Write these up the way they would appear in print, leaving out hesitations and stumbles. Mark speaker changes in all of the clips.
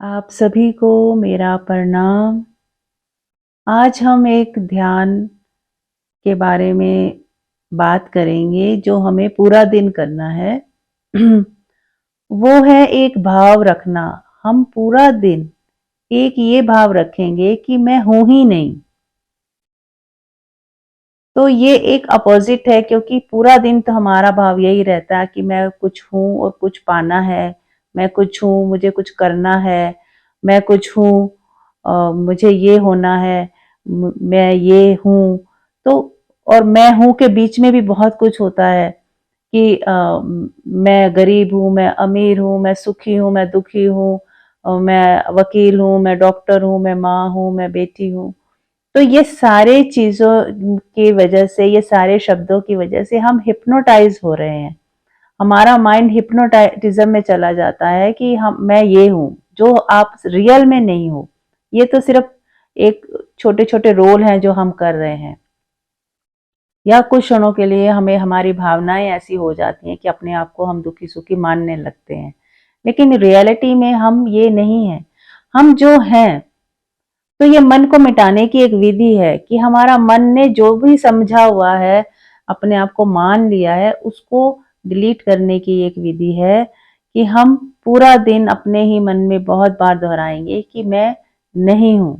Speaker 1: आप सभी को मेरा प्रणाम। आज हम एक ध्यान के बारे में बात करेंगे जो हमें पूरा दिन करना है। वो है एक भाव रखना। हम पूरा दिन एक ये भाव रखेंगे कि मैं हूं ही नहीं। तो ये एक अपोजिट है, क्योंकि पूरा दिन तो हमारा भाव यही रहता है कि मैं कुछ हूं और कुछ पाना है, मैं कुछ हूं, मुझे कुछ करना है, मैं कुछ हूं, मुझे ये होना है, मैं ये हूं। तो और मैं हूं के बीच में भी बहुत कुछ होता है कि मैं गरीब हूं, मैं अमीर हूं, मैं सुखी हूं, मैं दुखी हूं, मैं वकील हूं, मैं डॉक्टर हूं, मैं माँ हूं, मैं बेटी हूं। तो ये सारे चीज़ों की वजह से, ये सारे शब्दों की वजह से हम हिप्नोटाइज हो रहे हैं। हमारा माइंड हिप्नोटिज्म में चला जाता है कि हम मैं ये हूँ जो आप रियल में नहीं हो। ये तो सिर्फ एक छोटे छोटे रोल हैं जो हम कर रहे हैं, या कुछ क्षणों के लिए हमें हमारी भावनाएं ऐसी हो जाती हैं कि अपने आप को हम दुखी सुखी मानने लगते हैं। लेकिन रियलिटी में हम ये नहीं है। हम जो हैं, तो ये मन को मिटाने की एक विधि है कि हमारा मन ने जो भी समझा हुआ है, अपने आप को मान लिया है, उसको डिलीट करने की एक विधि है कि हम पूरा दिन अपने ही मन में बहुत बार दोहराएंगे कि मैं नहीं हूं,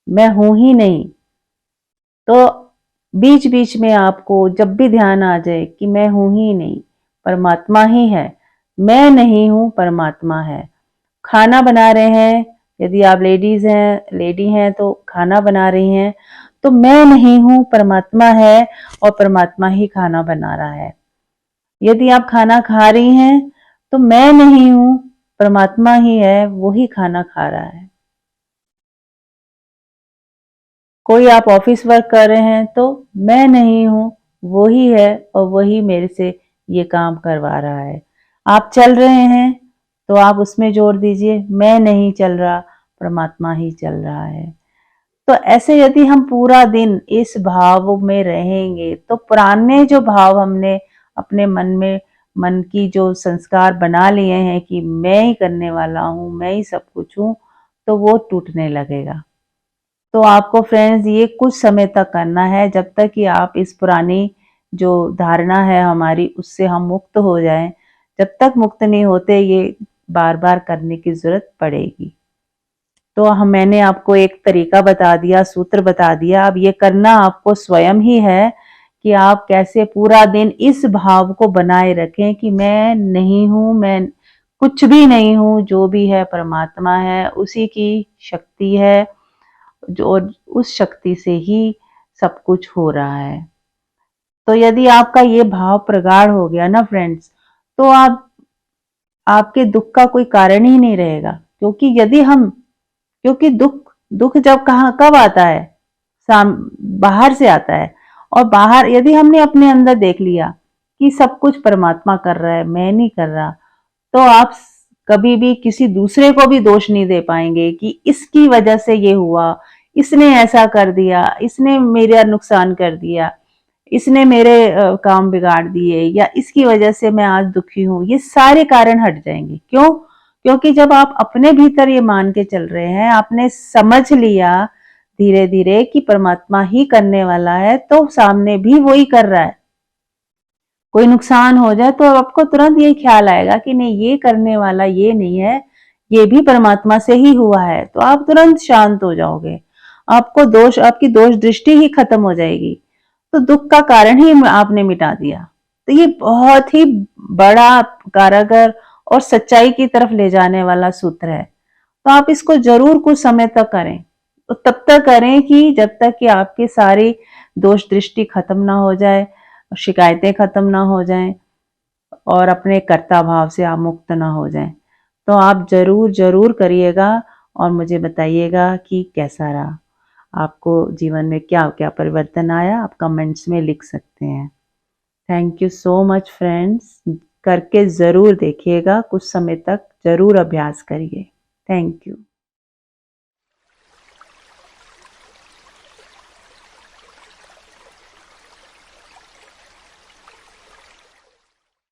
Speaker 1: मैं हूं ही नहीं। तो बीच बीच में आपको जब भी ध्यान आ जाए कि मैं हूं ही नहीं, परमात्मा ही है, मैं नहीं हूं, परमात्मा है। खाना बना रहे हैं, यदि आप लेडी हैं तो खाना बना रही हैं, तो मैं नहीं हूं, परमात्मा है, और परमात्मा ही खाना बना रहा है। यदि आप खाना खा रही हैं तो मैं नहीं हूं, परमात्मा ही है, वो ही खाना खा रहा है। कोई आप ऑफिस वर्क कर रहे हैं तो मैं नहीं हूं, वो ही है, और वही मेरे से ये काम करवा रहा है। आप चल रहे हैं तो आप उसमें जोर दीजिए, मैं नहीं चल रहा, परमात्मा ही चल रहा है। तो ऐसे यदि हम पूरा दिन इस भाव में रहेंगे, तो पुराने जो भाव हमने अपने मन की जो संस्कार बना लिए हैं कि मैं ही करने वाला हूँ, मैं ही सब कुछ हूँ, तो वो टूटने लगेगा। तो आपको फ्रेंड्स ये कुछ समय तक करना है, जब तक कि आप इस पुरानी जो धारणा है हमारी, उससे हम मुक्त हो जाएं। जब तक मुक्त नहीं होते, ये बार बार करने की जरूरत पड़ेगी। तो हम मैंने आपको एक तरीका बता दिया, सूत्र बता दिया। अब ये करना आपको स्वयं ही है कि आप कैसे पूरा दिन इस भाव को बनाए रखें कि मैं नहीं हूं, मैं कुछ भी नहीं हूं, जो भी है परमात्मा है, उसी की शक्ति है, जो उस शक्ति से ही सब कुछ हो रहा है। तो यदि आपका ये भाव प्रगाढ़ हो गया ना फ्रेंड्स, तो आपके दुख का कोई कारण ही नहीं रहेगा। क्योंकि दुख दुख जब कहाँ कब आता है, साम बाहर से आता है। और बाहर यदि हमने अपने अंदर देख लिया कि सब कुछ परमात्मा कर रहा है, मैं नहीं कर रहा, तो आप कभी भी किसी दूसरे को भी दोष नहीं दे पाएंगे कि इसकी वजह से ये हुआ, इसने ऐसा कर दिया, इसने मेरा नुकसान कर दिया, इसने मेरे काम बिगाड़ दिए, या इसकी वजह से मैं आज दुखी हूं। ये सारे कारण हट जाएंगे। क्यों? क्योंकि जब आप अपने भीतर ये मान के चल रहे हैं, आपने समझ लिया धीरे धीरे कि परमात्मा ही करने वाला है, तो सामने भी वही कर रहा है। कोई नुकसान हो जाए तो आपको तुरंत ये ख्याल आएगा कि नहीं, ये करने वाला ये नहीं है, ये भी परमात्मा से ही हुआ है। तो आप तुरंत शांत हो जाओगे, आपकी दोष दृष्टि ही खत्म हो जाएगी। तो दुख का कारण ही आपने मिटा दिया। तो ये बहुत ही बड़ा, कारगर और सच्चाई की तरफ ले जाने वाला सूत्र है। तो आप इसको जरूर कुछ समय तक करें। तो तब तक करें कि जब तक कि आपकी सारी दोष दृष्टि खत्म ना हो जाए, शिकायतें खत्म ना हो जाएं, और अपने कर्ता भाव से आप मुक्त ना हो जाएं। तो आप जरूर जरूर करिएगा और मुझे बताइएगा कि कैसा रहा, आपको जीवन में क्या क्या परिवर्तन आया। आप कमेंट्स में लिख सकते हैं। Thank you so much friends. करके ज़रूर देखिएगा, कुछ समय तक ज़रूर अभ्यास करिए। Thank you.